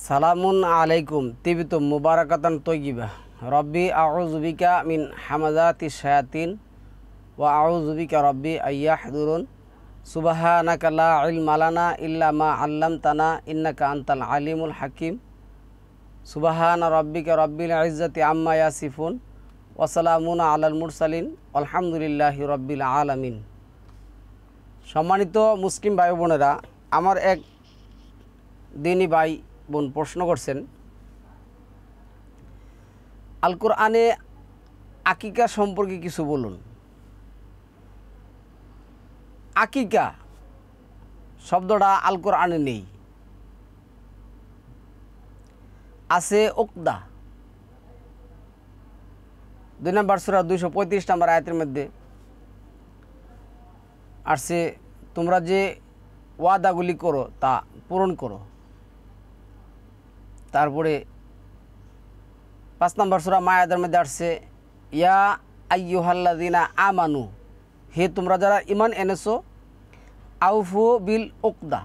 সালামুন আলাইকুম তিবিতুম মুবারাকাতান তৈয়িবা রব্বি আউযু বিকা মিন হামাযাতিশ শায়াতিন ওয়া আউযু বিকা রব্বি আইয়াহদুরুন সুবহানাকা লা ইলমা লানা ইল্লা মা আল্লামতানা ইন্নাকা আনতাল আলিমুল হাকিম সুবহানা রব্বিকা রব্বিল ইজ্জাতি আম্মা ইয়াসিফুন ওয়া সালামুন আলাল মুরসালিন আলহামদুলিল্লাহি রব্বিল আলামিন। সম্মানিত মুসলিম ভাই বোনেরা, আমার এক দিনী ভাই বোন প্রশ্ন করছেন, আল কোরআনে আকিকা সম্পর্কে কিছু বলুন। আকিকা শব্দটা আল কোরআনে নেই, আছে উকদা। 2 নম্বর সূরা 235 নম্বর আয়াতের মধ্যে আসছে, তোমরা যে ওয়াদাগুলি করো তা পূরণ করো। তারপরে 5 নম্বর সূরা মায়াদার মধ্যে আসছে, ইয়া আইয়ুহাল্লাযিনা আমানু, হে তোমরা যারা ঈমান এনেছো, আউফু বিল উকদা,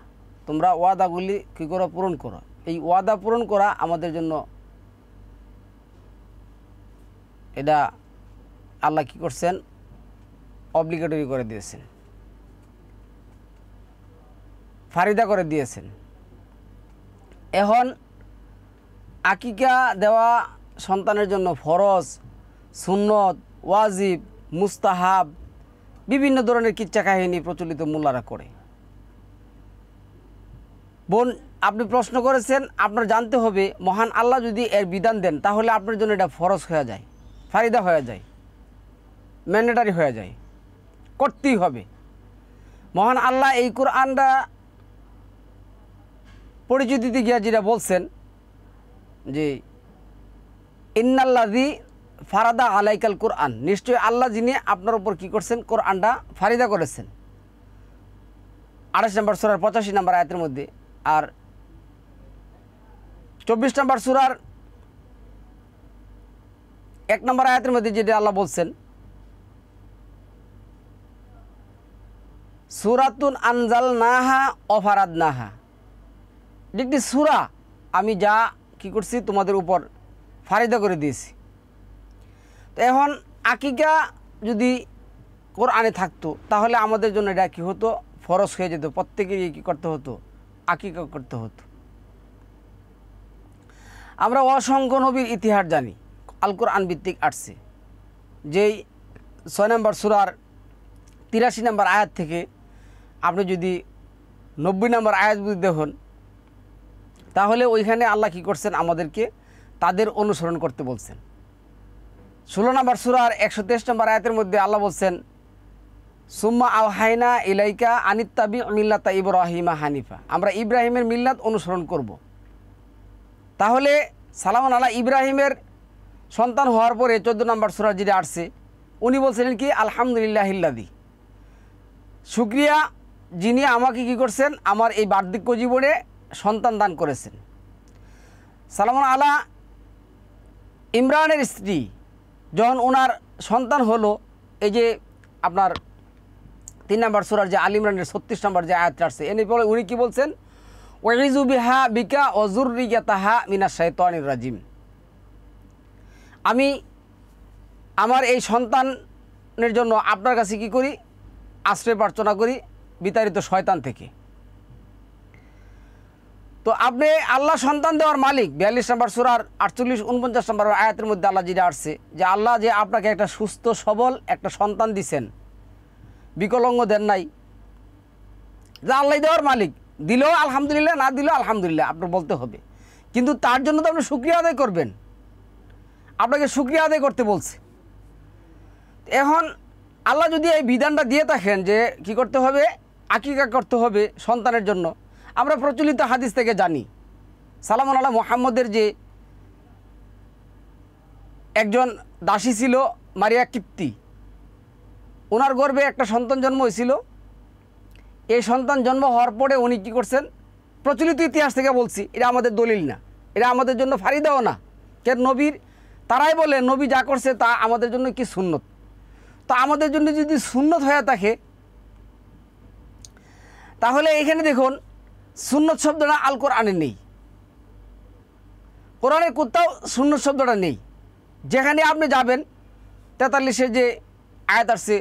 তোমরা ওয়াদাগুলি কী করো? পূরণ করো। এই ওয়াদা পূরণ করা আমাদের জন্য এটা আল্লাহ কী করছেন? অব্লিগেটরি করে দিয়েছেন, ফারিদা করে দিয়েছেন। এখন আকিকা দেওয়া সন্তানের জন্য ফরজ, সুন্নত, ওয়াজিব, মুস্তাহাব বিভিন্ন ধরনের কিচ্ছা কাহিনী প্রচলিত মোল্লারা করে। বোন, আপনি প্রশ্ন করেছেন, আপনার জানতে হবে মহান আল্লাহ যদি এর বিধান দেন তাহলে আপনার জন্য এটা ফরজ হয়ে যায়, ফারিদা হয়ে যায়, ম্যান্ডেটারি হয়ে যায়, করতেই হবে। মহান আল্লাহ এই কোরআনটা পরিচয় দিতে গিয়া যেটা বলছেন যে ইন্নাল্লাযী ফারাদা আলাইকাল কোরআন, নিশ্চয়ই আল্লাহ যিনি আপনার উপর কী করছেন? কোরআনটা ফারিদা করেছেন। 28 নম্বর সূরার 85 নম্বর আয়াতের মধ্যে। আর 24 নম্বর সূরার 1 নম্বর আয়াতের মধ্যে যেটা আল্লাহ বলছেন, সূরাতুন আনজালনাহা ওয়া ফারাদনাহা, একটি সূরা আমি যা কি করছি তোমাদের উপর ফারিদা করে দিয়েছি। তো এখন আকিকা যদি কোরআনে থাকতো তাহলে আমাদের জন্য এটা কী হতো? ফরজ হয়ে যেত, প্রত্যেকেরই কী করতে হতো? আকিকা করতে হতো। আমরা অসংখ্য নবীর ইতিহাস জানি, আল কোরআন ভিত্তিক আসছে। যেই 6 নম্বর সূরার 83 নম্বর আয়াত থেকে আপনি যদি 90 নম্বর আয়াত বুঝতে দেখুন, তাহলে ওইখানে আল্লাহ কী করছেন? আমাদেরকে তাদের অনুসরণ করতে বলছেন। 16 নম্বর সূরার 123 নম্বর আয়াতের মধ্যে আল্লাহ বলছেন, সুম্মা আওহাইনা ইলাইকা আনিত্তাবি মিল্লাতা ইব্রাহিমা হানিফা, আমরা ইব্রাহিমের মিল্লাত অনুসরণ করব। তাহলে সালামুন আলা ইব্রাহিমের সন্তান হওয়ার পরে 14 নম্বর সূরা যেটা আসছে, উনি বলছিলেন কি? আলহামদুলিল্লাহিল্লাযী, শুকরিয়া যিনি আমাকে কী করছেন? আমার এই বার্ধক্য জীবনে সন্তান দান করেছেন। সালামুন আলা ইমরানের স্ত্রী, যখন ওনার সন্তান হলো, এই যে আপনার 3 নম্বর সূরার যে আল ইমরানের 36 নম্বর যে আয়াত আসছে, এনে বলে উনি কী বলছেন? ওয়াইযু বিহা বিকা ওয়া যুররিয়াতাহা মিনাশ শাইতানির রাজিম, আমি আমার এই সন্তানের জন্য আপনার কাছে কী করি? আশ্রয় প্রার্থনা করি বিতাড়িত শয়তান থেকে। তো আপনি আল্লাহ সন্তান দেওয়ার মালিক। 42 নম্বর সূরার 48-49 নম্বর আয়াতের মধ্যে আল্লাহ যেটা আসছে, যে আল্লাহ যে আপনাকে একটা সুস্থ সবল একটা সন্তান দিছেন, বিকলাঙ্গ দেন নাই, যে আল্লাহ দেওয়ার মালিক, দিলেও আলহামদুলিল্লাহ, না দিলেও আলহামদুলিল্লাহ আপনার বলতে হবে। কিন্তু তার জন্য তো আপনি শুকরিয়া আদায় করবেন, আপনাকে শুকরিয়া আদায় করতে বলছে। এখন আল্লাহ যদি এই বিধানটা দিয়ে থাকেন যে কি করতে হবে? আকিকা করতে হবে সন্তানের জন্য, আমরা প্রচলিত হাদিস থেকে জানি, সালামুন আলা মুহাম্মদের যে একজন দাসী ছিল মারিয়া কিপ্তি, ওনার গর্ভে একটা সন্তান জন্ম হয়েছিল। এই সন্তান জন্ম হওয়ার পরে উনি কী করছেন? প্রচলিত ইতিহাস থেকে বলছি, এটা আমাদের দলিল না, এটা আমাদের জন্য ফারিদাও না। কেন? নবীর তারাই বলে নবী যা করছে তা আমাদের জন্য কি সুন্নত। তো আমাদের জন্য যদি সুন্নত হয়ে থাকে তাহলে এখানে দেখুন সুন্নত শব্দটা আল কোরআনে নেই। কোরআনের কোথাও সুন্নত শব্দটা নেই। যেখানে আপনি যাবেন 43-এ যে আয়াত আসছে,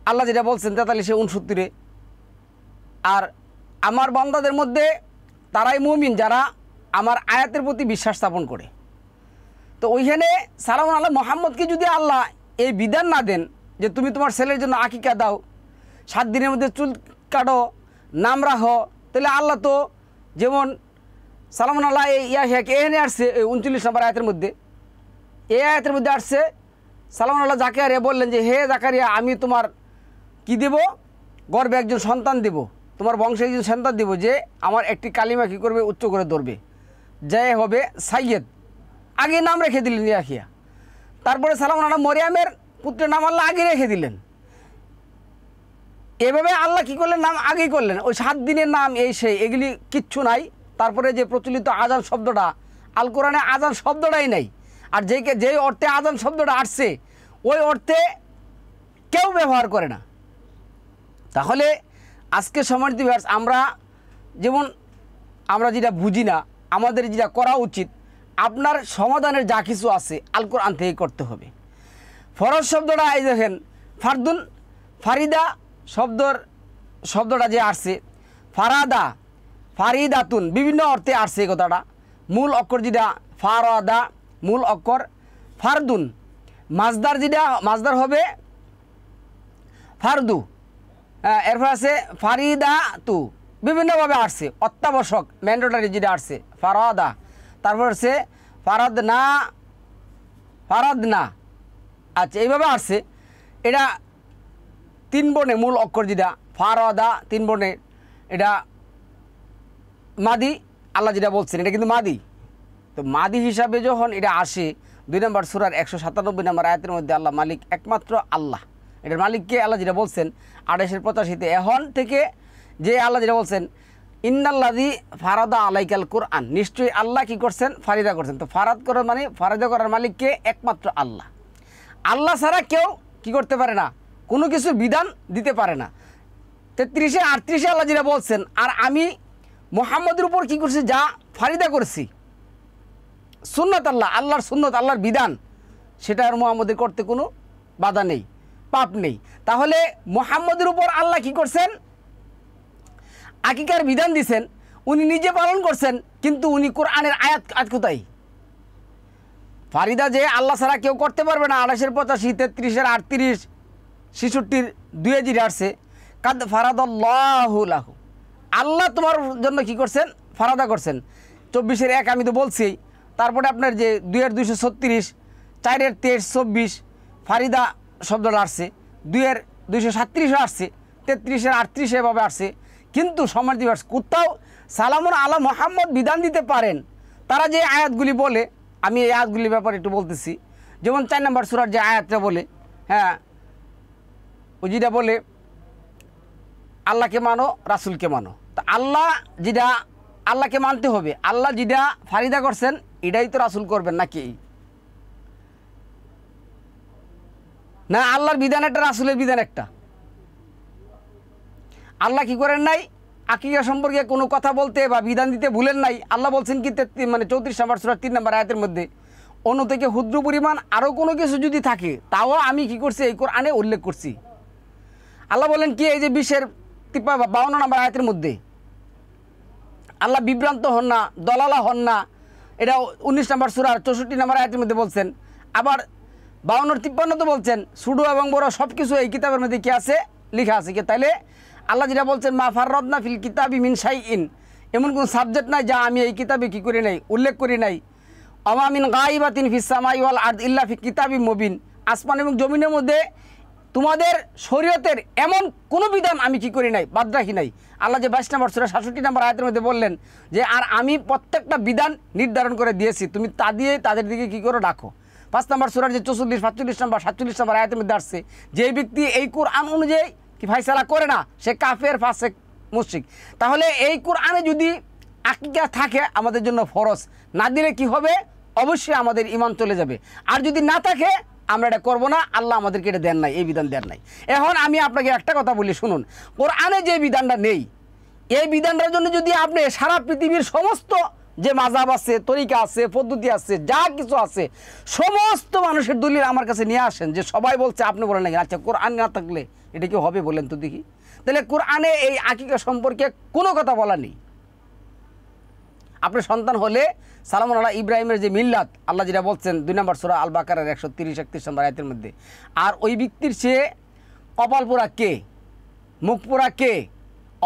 আল্লাহ যেটা বলছেন 43-এ 69-এ, আর আমার বান্দাদের মধ্যে তারাই মুমিন যারা আমার আয়াতের প্রতি বিশ্বাস স্থাপন করে। তো ওইখানে সালামুন আল্লাহ মোহাম্মদকে যদি আল্লাহ এই বিধান না দেন যে তুমি তোমার ছেলের জন্য আকিকা দাও, 7 দিনের মধ্যে চুল কাটো, নাম রাখো, তাহলে আল্লাহ তো যেমন সালামুন আল্লাহ এই ইয়াহিয়াকে এখানে আসছে 39 নম্বর আয়াতের মধ্যে, এই আয়াতের মধ্যে আসছে সালামুন আল্লাহ জাকারিয়া বললেন যে হে জাকারিয়া, আমি তোমার কি দেব, গর্বে একজন সন্তান দেব, তোমার বংশে একজন সন্তান দেব যে আমার একটি কালিমা কী করবে, উচ্চ করে ধরবে, যে হবে সাইয়েদ। আগে নাম রেখে দিলেন ইয়াহিয়া। তারপরে সালামুন আল্লাহ মরিয়ামের পুত্রের নাম আল্লাহ আগে রেখে দিলেন। এভাবে আল্লাহ কী করলেন, নাম আগেই করলেন। ওই 7 দিনের নাম এই সেই এগুলি কিচ্ছু নাই। তারপরে যে প্রচলিত আজান শব্দটা, আল কোরআনে আজান শব্দটাই নাই। আর যেই অর্থে আজান শব্দটা আসছে ওই অর্থে কেউ ব্যবহার করে না। তাহলে আজকে সম্মানিত ভিউয়ার্স, আমরা যেটা বুঝি না, আমাদের যেটা করা উচিত, আপনার সমাধানের যা কিছু আছে আল কোরআন থেকে করতে হবে। ফরজ শব্দটা এই দেখেন, ফারদুন, ফারিদা শব্দটা যে আসছে, ফারাদা, ফারিদাতুন, বিভিন্ন অর্থে আসছে এই কথাটা। মূল অক্ষর যেটা ফারাদা, মূল অক্ষর ফারদুন, মাজদার হবে ফারদু, এরপর আছে ফারিদা তু, বিভিন্নভাবে আসছে। অত্যাবশ্যক ম্যান্ডেটরি যেটা আসছে ফারাদা, তারপর হচ্ছে ফারাদনা, আচ্ছা এইভাবে আসছে। এটা 3 বর্ণে মূল অক্ষর যেটা ফারাদা, 3 বর্ণে, এটা মাদি। আল্লাহ যেটা বলছেন এটা কিন্তু মাদি। তো মাদি হিসাবে যখন এটা আসে 2 নম্বর সূরার 197 নম্বর আয়াতের মধ্যে আল্লাহ মালিক একমাত্র আল্লাহ, এটার মালিককে আল্লাহ যেটা বলছেন 28-85-তে, এখন থেকে যে আল্লাহ যেটা বলছেন ইন্নাল্লাযী ফারাদা আলাইকাল কোরআন, নিশ্চয়ই আল্লাহ কি করছেন, ফারিদা করছেন। তো ফারিদা করার মালিককে একমাত্র আল্লাহ। আল্লাহ ছাড়া কেউ কি করতে পারে না, কোনো কিছু বিধান দিতে পারে না। 33-38 আল্লাহ যেটা বলছেন, আর আমি মুহাম্মদের উপর কি করছি, যা ফারিদা করছি, সুন্নত আল্লাহর সুন্নত, আল্লাহর বিধান, সেটা আর মুহাম্মদের করতে কোনো বাধা নেই, পাপ নেই। তাহলে মুহাম্মদের উপর আল্লাহ কি করছেন, আকিকার বিধান দিছেন, উনি নিজে পালন করছেন, কিন্তু উনি কোরআনের আয়াত কোথায়? ফারিদা যে আল্লাহ ছাড়া কেউ করতে পারবে না, 28-85, 33-38, 66 2 জিরে আসছে, কাদ ফারাদাল্লাহু লাহু, আল্লাহ তোমার জন্য কি করছেন, ফারাদা করছেন। 24-1 আমি তো বলছি। তারপরে আপনার যে 2-236, 4-23-24 ফারিদা শব্দটা আসছে, 2-237 আসছে, 33-38 এভাবে আসছে। কিন্তু সম্মানিত ভিউয়ার্স, কোথাও সালামুন আলা মুহাম্মদ বিধান দিতে পারেন তারা যে আয়াতগুলি বলে, আমি এই আয়াতগুলির ব্যাপারে একটু বলতেছি। যেমন 4 নম্বর সূরার যে আয়াতটা বলে, হ্যাঁ ওই যেটা বলে আল্লাহকে মানো, রাসূলকে মানো। তা আল্লাহকে মানতে হবে। আল্লাহ যেটা ফারিদা করছেন এটাই তো রাসূল করবেন নাকি? না, আল্লাহর বিধান একটা, রাসূলের বিধান একটা। আল্লাহ কি করেন নাই, আকিকা সম্পর্কে কোনো কথা বলতে বা বিধান দিতে ভুলেন নাই। আল্লাহ বলছেন কি 34 নম্বর সূরা 3 নম্বর আয়াতের মধ্যে, অন্য থেকে ক্ষুদ্র পরিমাণ আরও কোনো কিছু যদি থাকে তাও আমি কি করছি, এই কোরআনে উল্লেখ করছি। আল্লাহ বলেন কি, এই যে 52 নম্বর আয়াতের মধ্যে আল্লাহ বিভ্রান্ত হন না, দলালা হন না, এটা 19 নম্বর সূরার 64 নম্বর আয়াতের মধ্যে বলছেন। আবার 52-53 তো বলছেন, ছোটো এবং বড় সব কিছু এই কিতাবের মধ্যে কি আছে, লেখা আছে কি। তাইলে আল্লাহ যেটা বলছেন মা ফাররাদনা ফিল কিতাবি মিন শাইইন, এমন কোনো সাবজেক্ট নাই যা আমি এই কিতাবে কী করি নাই, উল্লেখ করি নাই। আমা মিন গায়বাতিন ফিস সামাই ওয়াল আরদ ইল্লা ফি কিতাবিম মুবিন, আসমান এবং জমিনের মধ্যে তোমাদের শরীয়তের এমন কোনো বিধান আমি কি করি নাই, বাদ রাখি নাই। আল্লাহ যে 22 নম্বর সূরা 67 নম্বর আয়াতের মধ্যে বললেন যে আর আমি প্রত্যেকটা বিধান নির্ধারণ করে দিয়েছি, তুমি তা দিয়ে তাদের দিকে কী করে রাখো। 5 নম্বর সূরার যে 44, 45 নম্বর, 47 নম্বর আয়াতের মধ্যে আসছে, যে ব্যক্তি এই কোরআন অনুযায়ী কি ফায়সালা করে না, সে কাফের, ফাসেক, মুশরিক। তাহলে এই কোরআনে যদি আকিকা থাকে আমাদের জন্য ফরজ, না দিলে কি হবে, অবশ্যই আমাদের ঈমান চলে যাবে। আর যদি না থাকে আমরা এটা করবো না, আল্লাহ আমাদেরকে এটা দেন নাই, এই বিধান দেন নাই। এখন আমি আপনাকে একটা কথা বলি শুনুন, কোরআনে যে বিধানটা নেই, এই বিধানটার জন্য যদি আপনি সারা পৃথিবীর সমস্ত যে মাযহাব আছে, তরিকা আছে, পদ্ধতি আছে, যা কিছু আছে সমস্ত মানুষের দলিল আমার কাছে নিয়ে আসেন। যে সবাই বলছে আপনি বলেন নাকি, আচ্ছা কোরআন না থাকলে এটা কি হবে বলেন তো দেখি। তাহলে কোরআনে এই আকিকা সম্পর্কে কোনো কথা বলা নেই। আপনার সন্তান হলে সালামুন আলা ইব্রাহিমের যে মিল্লাত আল্লাহ যেটা বলছেন ২ নম্বর সূরা আল বাকারার ১৩০-৩১ নম্বর আয়াতের মধ্যে, আর ওই ব্যক্তির সে কপাল পোড়া কে, মুখ পোড়া কে,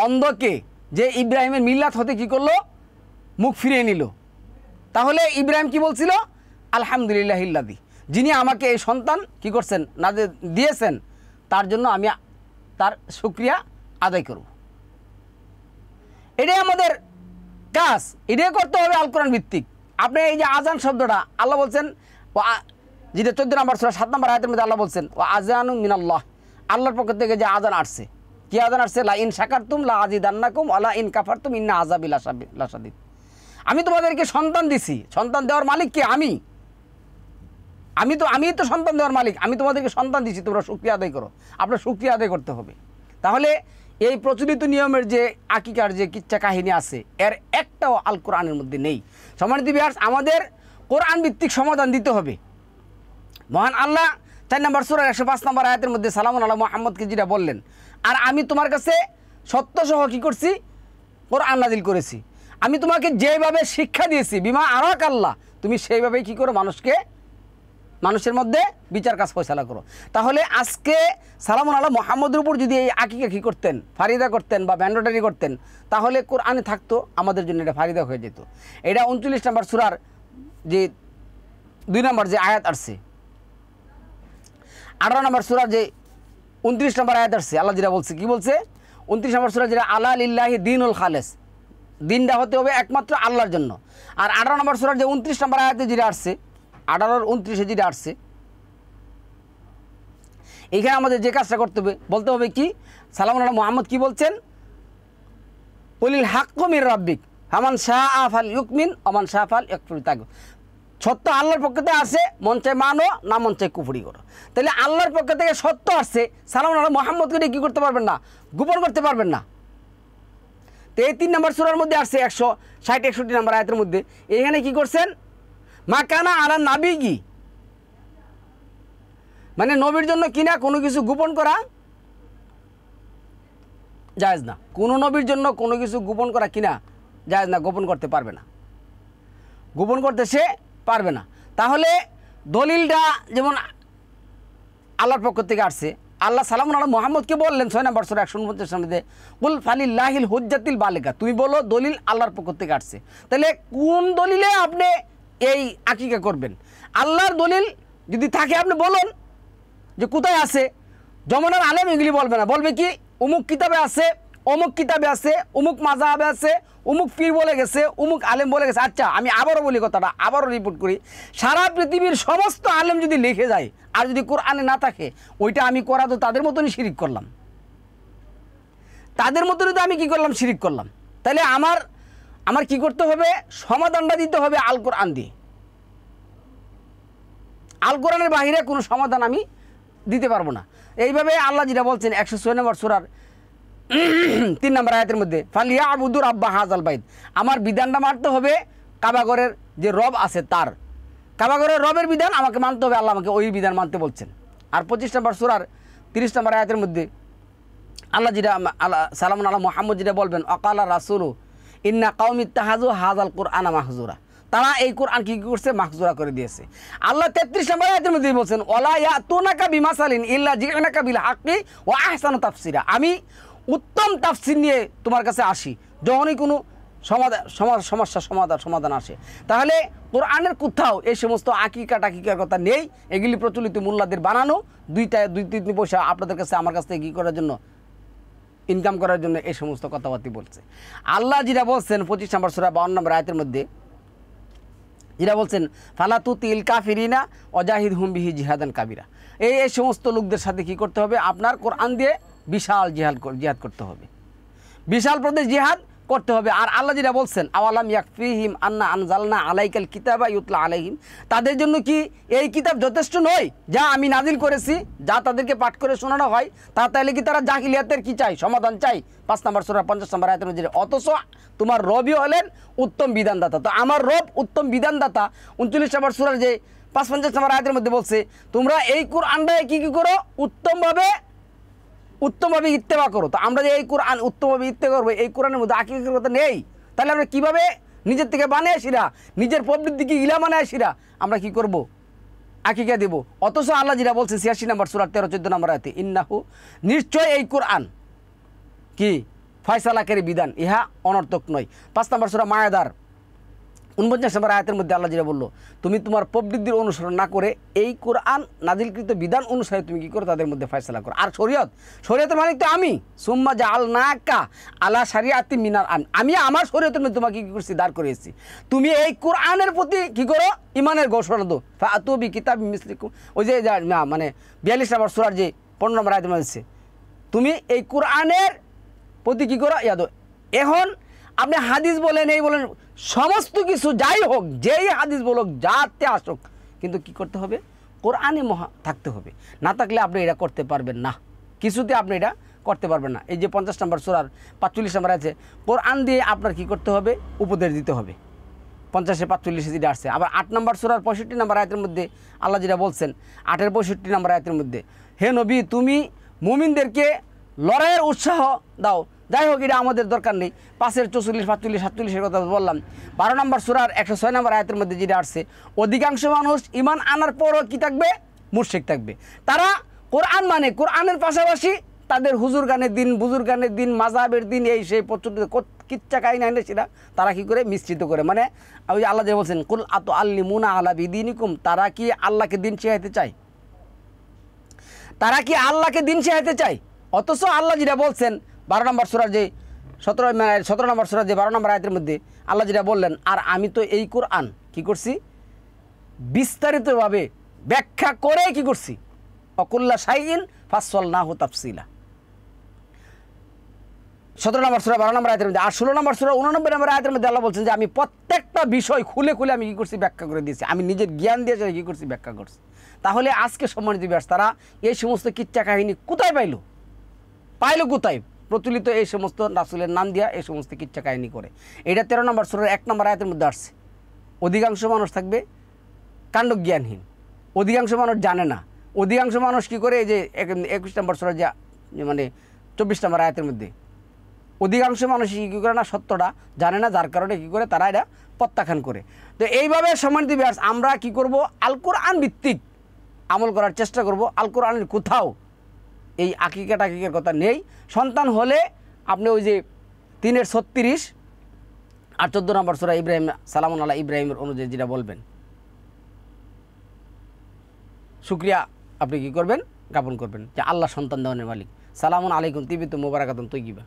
অন্ধ কে, যে ইব্রাহিমের মিল্লাত হতে কি করলো, মুখ ফিরিয়ে নিল। তাহলে ইব্রাহিম কি বলছিল, আলহামদুলিল্লাহিল্লাযী, যিনি আমাকে এই সন্তান কি করছেন না দিয়েছেন, তার জন্য আমি তার শুকরিয়া আদায় করব। এটাই আমাদের কাজ, এটাই করতে হবে আল কোরআন ভিত্তিক। আপনি এই যে আজান শব্দটা আল্লাহ বলছেন, যেটা ১৪ নম্বর সূরা ৭ নম্বর আয়াতের মধ্যে আল্লাহ বলছেন ও আজানু মিনাল্লাহ, আল্লাহর পক্ষ থেকে যে আজান আসছে, কি আজান আসছে, লা ইন শাকারতুম লা আযিদান্নাকুম ওয়া লা ইন কাফারতুম ইন্না আযাবি লাশাদীদ। আমি তোমাদেরকে সন্তান দিছি, সন্তান দেওয়ার মালিক কে, আমি তো সন্তান দেওয়ার মালিক, আমি তোমাদেরকে সন্তান দিছি, তোমরা শুকরিয়া আদায় করো। আপনার শুকরিয়া আদায় করতে হবে। তাহলে এই প্রচলিত নিয়মের যে আকিকার যে কিচ্ছা কাহিনী আছে, এর একটাও আল কোরআনের মধ্যে নেই। সম্মানিত ভিউয়ার্স, আমাদের কোরআন ভিত্তিক সমাধান দিতে হবে। মহান আল্লাহ ৪ নম্বর সূরার ১০৫ নম্বর আয়াতের মধ্যে সালামুন আলা মুহাম্মদকে যেটা বললেন, আর আমি তোমার কাছে সত্য সহ কী করছি, কোরআন নাজিল করেছি। আমি তোমাকে যেভাবে শিক্ষা দিয়েছি, বিমা আরাক আল্লাহ, তুমি সেইভাবেই কী করো, মানুষের মধ্যে বিচার কাজ ফয়সালা করো। তাহলে আজকে সালামুন আলা মুহাম্মদের উপর যদি এই আকিকা কী করতেন, ফারিদা করতেন বা ম্যান্ডেটরি করতেন, তাহলে কোরআনে থাকতো, আমাদের জন্য এটা ফারিদা হয়ে যেত। এটা ৩৯ নম্বর সূরার যে ২ নম্বর যে আয়াত আসছে, ১৮ নম্বর সূরার যে ২৯ নম্বর আয়াত আসছে, আল্লাহ যেটা বলছে, কি বলছে, ২৯ নম্বর সূরা যেটা আলা লিল্লাহি দীনুল খালেস, দিনটা হতে হবে একমাত্র আল্লাহর জন্য। আর ১৮ নম্বর সূরার যে ২৯ নম্বর আয়াতে যেটা আসছে, ১৮-২৯ যেটা আসছে, এইখানে আমাদের যে কাজটা করতে হবে, বলতে হবে কি, সালামুন আলা মুহাম্মদ কি বলছেন, কুলিল হাক্কু মির রাব্বিক ফামান শাআ ফালইউমিন ওয়া মান শাআ ফালইয়াকফুর। সত্য আল্লাহর পক্ষ থেকে আসে, মন চায় মানো, না মন চায় কুফরি করো। তাহলে আল্লাহর পক্ষ থেকে সত্য আসছে, সালামুন আলা মুহাম্মদকে কী করতে পারবেন না, গোপন করতে পারবেন না। তো এই ৩ নম্বর সূরার মধ্যে আসছে ১৬০-৬১ নম্বর আয়াতের মধ্যে, এখানে কি করছেন, মা কানা আলা নাবি কি, মানে নবীর জন্য কিনা কোনো কিছু গোপন করা জায়েজ না। কোনো নবীর জন্য কোনো কিছু গোপন করা কিনা জায়েজ না, গোপন করতে পারবে না, গোপন করতে সে পারবে না। তাহলে দলিলটা যেমন আল্লাহর পক্ষ থেকে আসছে, আল্লাহ সালামুন আলা মুহাম্মদকে বললেন ৬ নম্বর সূরা ১৪৯ মধ্যে, কুল ফালিল্লাহিল হুজ্জাতিল বালিগা, তুমি বলো দলিল আল্লাহর পক্ষ থেকে আসছে। তাহলে কোন দলিলে আপনি এই আকিকা করবেন? আল্লাহর দলিল যদি থাকে আপনি বলুন যে কোথায় আছে। জমানার আলেম এগুলি বলবে না, বলবে কি অমুক কিতাবে আছে, অমুক কিতাবে আছে, অমুক মাযহাবে আছে, অমুক পীর বলে গেছে, অমুক আলেম বলে গেছে। আচ্ছা, আমি আবারও বলি কথাটা, আবারও রিপোর্ট করি, সারা পৃথিবীর সমস্ত আলেম যদি লিখে যায় আর যদি কোরআনে না থাকে, ওইটা আমি করা তো তাদের মতনই শিরিক করলাম, তাদের মতনই তো আমি কি করলাম, শিরিক করলাম। তাহলে আমার কি করতে হবে, সমাধানটা দিতে হবে আল কোরআন দিয়ে। আল কোরআনের বাহিরে কোনো সমাধান আমি দিতে পারবো না। এইভাবে আল্লাহ যেটা বলছেন ১০৬ নম্বর সূরার ৩ নম্বর আয়াতের মধ্যে, ফালিয়াবুদু রাব্বা হাযাল বাইত, আমার বিধানটা মানতে হবে কাবাঘরের যে রব আছে তার, কাবাঘরের রবের বিধান আমাকে মানতে হবে, আল্লাহ আমাকে ওই বিধান মানতে বলছেন। আর ২৫ নম্বর সূরার ৩০ নম্বর আয়াতের মধ্যে আল্লাহ যেটা সালামুন আলা মুহাম্মদ যেটা বলবেন, অকালা রাসূলু ইন্না কওমি ইত্তাহাযু হাযাল কুরআনা মাহজুরা, তারা এই কোরআন কি করছে, মাহজুরা করে দিয়েছে। আল্লাহ ৩৩ নম্বর আয়াতের মধ্যে বলছেন, ওয়ালা ইয়াতুনাকা বিমাসালিন ইল্লা জি'নাকা বিল হাক্কি ওয়া আহসানু তাফসিরা, আমি উত্তম তাফসির নিয়ে তোমার কাছে আসি যখনই কোনো সমস্যার সমাধান আসে। তাহলে কোরআনের কোথাও এই সমস্ত আকিকার কথা নেই, এগুলি প্রচলিত মোল্লাদের বানানো, দুই তিন পয়সা আপনাদের কাছে আমার কাছ থেকে কী করার জন্য, ইনকাম করার জন্য এই সমস্ত কথাবার্তা বলছে। আল্লাহ যেটা বলছেন ২৫ নম্বর সূরা ৫২ নম্বর আয়াতের মধ্যে যেটা বলছেন, ফালা তুতিল কাফিরিনা ওয়াজাহিদহুম বিহি জিহাদান কাবিরা, এই সমস্ত লোকদের সাথে কি করতে হবে, আপনার কোরআন দিয়ে বিশাল জিহাদ করতে হবে। বিশাল প্রদেশ জিহাদ করতে হবে। আর আল্লাহ যেটা বলছেন আওয়ালাম ইয়াকফিহিম আন্না আনজালনা আলাইকাল কিতাবা ইউতলা আলাইহিম, তাদের জন্য কি এই কিতাব যথেষ্ট নয় যা আমি নাজিল করেছি, যা তাদেরকে পাঠ করে শোনানো হয়, তাহলে কি তারা জাহিলিয়াতের কি চাই, সমাধান চাই? 5 নম্বর সূরা 50 নম্বর আয়াতের মধ্যে। অথচ তোমার রবই হলেন উত্তম বিধানদাতা। তো আমার রব উত্তম বিধানদাতা 39 নম্বর সূরার যে 55 নম্বর আয়াতের মধ্যে বলছে তোমরা এই কোরআনটাকে কি করো, উত্তমভাবে ইত্তেবা করো। তো আমরা যে এই কোরআন উত্তমভাবে ইত্তেবা করবো, এই কোরআনের মধ্যে আকিকার কথা নেই, তাহলে আমরা কীভাবে নিজের থেকে বানিয়ে আসিরা, নিজের প্রবৃত্তিকে ইলা বানিয়ে আসিরা আমরা কি করব, আকিকা দেব? অথচ আল্লাহ যেটা বলছে 86 নম্বর সূরা 13-14 নম্বর আয়াতে, ইন্নাহু নিশ্চয় এই কোরআন কি ফয়সালাকারী বিধান, ইহা অনর্থক নয়। 5 নম্বর সূরা মায়াদার 49 নম্বর আয়াতের মধ্যে আল্লাহ যেটা বললো, তুমি তোমার প্রবৃত্তির অনুসরণ না করে এই কোরআন নাজিলকৃত বিধান অনুসারে তুমি কী করো, তাদের মধ্যে ফয়সালা করো। আর শরীয়তের মালিক তো আমি, সুম্মা জাআলনাকা আলা শারিআতি মিনাল আন, আমি আমার শরীয়তের মধ্যে তোমাকে কী করছি, দাঁড় করিয়েছি। তুমি এই কোরআনের প্রতি কী করো, ইমানের ঘোষণা দো। ফাতু বি কিতাবি মিসলিকুম, ওই যে মানে 42 নম্বর সূরার যে 15 নম্বর আয়াতের মধ্যে তুমি এই কোরআনের প্রতি কী করো, ইয়াদো। এখন আপনি হাদিস বলেন, এই বলেন, সমস্ত কিছু যাই হোক, যেই হাদিস বলুক, যাতে আসুক, কিন্তু কি করতে হবে, কোরআনে থাকতে হবে। না থাকলে আপনি এটা করতে পারবেন না, কিছুতে আপনি এটা করতে পারবেন না। এই যে 50 নম্বর সূরার 45 নম্বর আছে, কোরআন দিয়ে আপনার কি করতে হবে, উপদেশ দিতে হবে। 50-45 যেটা আসছে। আবার 8 নম্বর সূরার 65 নম্বর আয়াতের মধ্যে আল্লাহ যেটা বলছেন 8-এর 65 নম্বর আয়াতের মধ্যে, হে নবী তুমি মুমিনদেরকে লড়াইয়ের উৎসাহ দাও। যাই হোক, এটা আমাদের দরকার নেই। 5-এর 44, 45, 47-এর কথা বললাম। 12 নম্বর সূরার 106 নম্বর আয়াতের মধ্যে যেটা আসছে, অধিকাংশ মানুষ ঈমান আনার পরও কি থাকবে, মুশরিক থাকবে। তারা কোরআন মানে কোরআনের পাশাপাশি তাদের হুজুর গানের দিন, বুজুর গানের দিন, মাযহাবের দিন, এই সেই প্রচুর কিচ্ছা কাহিনী আইনে সেটা তারা কী করে মিশ্রিত করে। মানে ওই আল্লাহ যে বলছেন কুল আতু আল্লিমুনা আলা বিদিনিকুম, তারা কি আল্লাহকে দিন শেখাইতে চায়, তারা কি আল্লাহকে দিন শেখাইতে চায়? অথচ আল্লাহ যেটা বলছেন 12 নম্বর সূরার যে 17 নম্বর সূরার যে 12 নম্বর আয়াতের মধ্যে আল্লাহ যেটা বললেন, আর আমি তো এই কোরআন কি করছি, বিস্তারিতভাবে ব্যাখ্যা করে কি করছি, অকুল্লা শাইইন ফাসসালনাহু তাফসিলা। 17 নম্বর সূরা 12 নম্বর আয়াতের মধ্যে। আর 16 নম্বর সূরা 89 নম্বর আয়াতের মধ্যে আল্লাহ বলছেন যে আমি প্রত্যেকটা বিষয় খুলে খুলে আমি কী করছি, ব্যাখ্যা করে দিয়েছি। আমি নিজের জ্ঞান দিয়ে কী করছি, ব্যাখ্যা করছি। তাহলে আজকে সম্মানিত বিয়াস, তারা এই সমস্ত কিচ্ছা কাহিনী কোথায় পাইলো কোথায়? প্রচলিত এই সমস্ত রাসূলের নাম দিয়া এই সমস্ত কিচ্ছা কাহিনী করে। এটা 13 নম্বর সূরার 1 নম্বর আয়াতের মধ্যে আসছে। অধিকাংশ মানুষ থাকবে কাণ্ডজ্ঞানহীন, অধিকাংশ মানুষ জানে না, অধিকাংশ মানুষ কি করে, এই যে 21 নম্বর সূরার যে মানে 24 নম্বর আয়াতের মধ্যে, অধিকাংশ মানুষ কী করে না, সত্যটা জানে না, যার কারণে কী করে, তারা এটা প্রত্যাখ্যান করে। তো এইভাবে সম্মানিত বিয়াস, আমরা কি করব, আল কোরআন ভিত্তিক আমল করার চেষ্টা করব। আল কোরআনের কোথাও এই আকিকার কথা নেই। সন্তান হলে আপনি ওই যে 3-এর 36 আর 14 নম্বর সূরা ইব্রাহিম সালামুন আলা ইব্রাহিমের অনুযায়ী যেটা বলবেন, শুকরিয়া আপনি কি করবেন, জ্ঞাপন করবেন যে আল্লাহ সন্তান দেওয়ানের মালিক। সালামুন আলাইকুম তিবিতু মুবারাকাতুন তৈয়িবা।